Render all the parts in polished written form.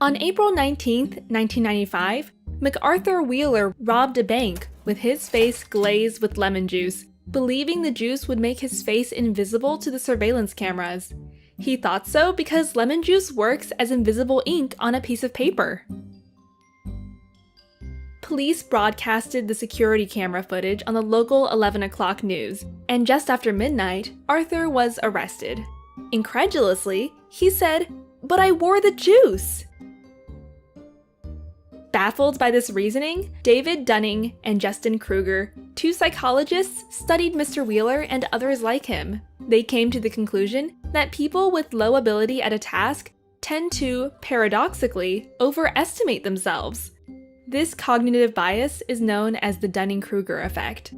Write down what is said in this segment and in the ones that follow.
On April 19, 1995, MacArthur Wheeler robbed a bank with his face glazed with lemon juice, believing the juice would make his face invisible to the surveillance cameras. He thought so because lemon juice works as invisible ink on a piece of paper. Police broadcasted the security camera footage on the local 11 o'clock news, and just after midnight, Arthur was arrested. Incredulously, he said, "But I wore the juice!" Baffled by this reasoning, David Dunning and Justin Kruger, two psychologists, studied Mr. Wheeler and others like him. They came to the conclusion that people with low ability at a task tend to, paradoxically, overestimate themselves. This cognitive bias is known as the Dunning-Kruger effect.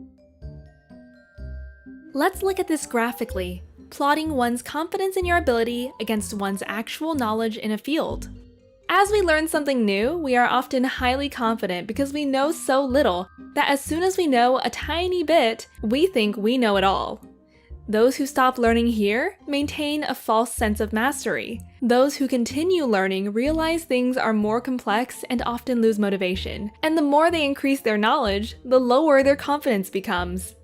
Let's look at this graphically, plotting one's confidence in your ability against one's actual knowledge in a field. As we learn something new, we are often highly confident because we know so little that as soon as we know a tiny bit, we think we know it all. Those who stop learning here maintain a false sense of mastery. Those who continue learning realize things are more complex and often lose motivation. And the more they increase their knowledge, the lower their confidence becomes.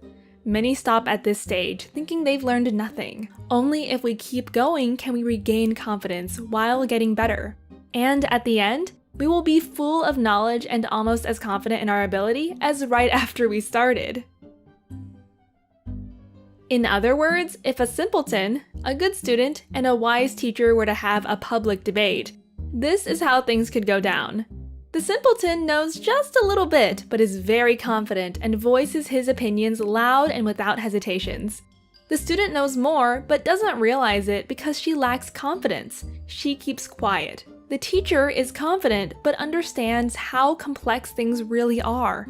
Many stop at this stage, thinking they've learned nothing. Only if we keep going can we regain confidence while getting better. And at the end, we will be full of knowledge and almost as confident in our ability as right after we started. In other words, if a simpleton, a good student, and a wise teacher were to have a public debate, this is how things could go down. The simpleton knows just a little bit, but is very confident and voices his opinions loud and without hesitations. The student knows more, but doesn't realize it because she lacks confidence. She keeps quiet. The teacher is confident, but understands how complex things really are.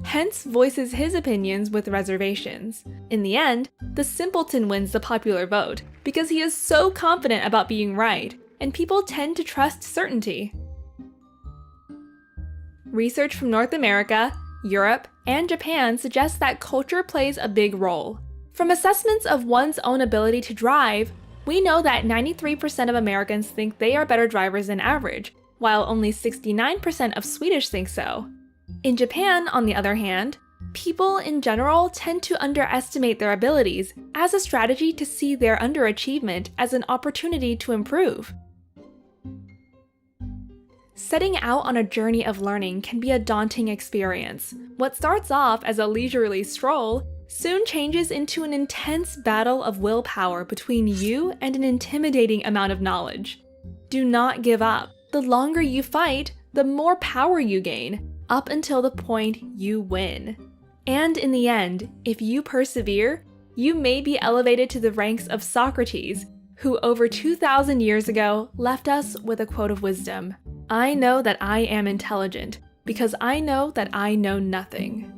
Hence voices his opinions with reservations. In the end, the simpleton wins the popular vote because he is so confident about being right, and people tend to trust certainty. Research from North America, Europe, and Japan suggests that culture plays a big role. From assessments of one's own ability to drive, we know that 93% of Americans think they are better drivers than average, while only 69% of Swedish think so. In Japan, on the other hand, people in general tend to underestimate their abilities as a strategy to see their underachievement as an opportunity to improve. Setting out on a journey of learning can be a daunting experience. What starts off as a leisurely stroll soon changes into an intense battle of willpower between you and an intimidating amount of knowledge. Do not give up. The longer you fight, the more power you gain, up until the point you win. And in the end, if you persevere, you may be elevated to the ranks of Socrates, who over 2,000 years ago left us with a quote of wisdom: "I know that I am intelligent, because I know that I know nothing."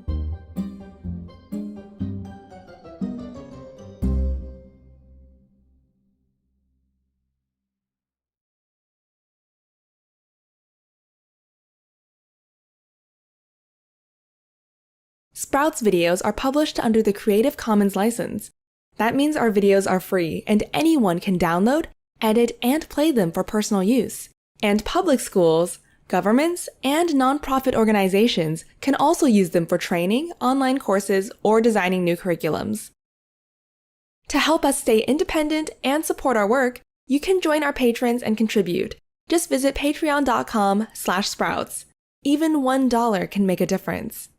Sprouts videos are published under the Creative Commons license. That means our videos are free and anyone can download, edit, and play them for personal use. And public schools, governments, and nonprofit organizations can also use them for training, online courses, or designing new curriculums. To help us stay independent and support our work, you can join our patrons and contribute. Just visit patreon.com/sprouts. Even $1 can make a difference.